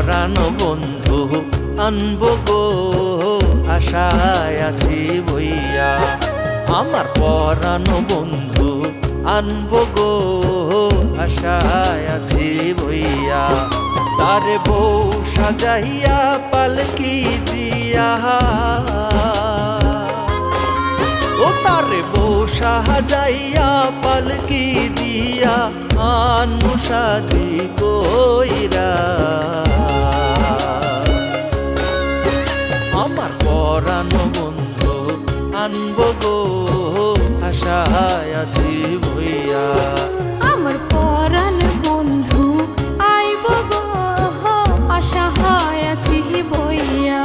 পরাণ বন্ধু আনবো গো আশায় আছি বইয়া। আমার পরাণ বন্ধু আনবো গো আশায় আছি বইয়া। তার বউ সাজাইয়া পালকি দিয়া, ও তার বউ সাজাইয়া পালকি দিয়া আনু শাদি কইরা। আমার পরাণ বন্ধু আনবো গো আশায় আছি বইয়া। আমার পরাণ বন্ধু আইব গো আশায় আছি বইয়া।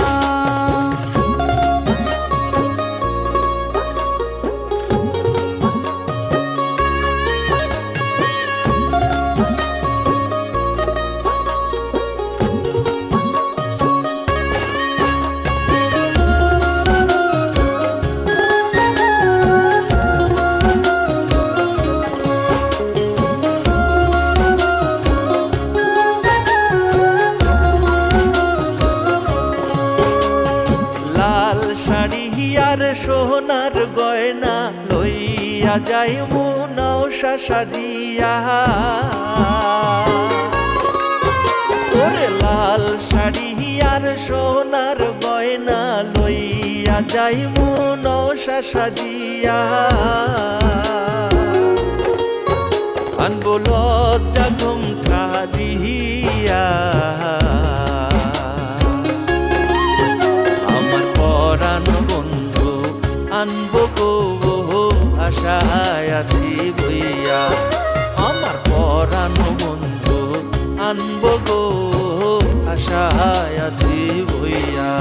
আর সোনার গয়না লইয়া যাই নৌশা সাজিয়া। ওরে লাল শাড়ি আর সোনার গয়না লইয়া যাই নৌশা সাজিয়া। আনবো লজ্জা ঘুমটা দিয়া, আনবো গো আশায় আছি বইয়া। আমার পরাণ বন্ধু আনবো গো আশায় আছি বইয়া।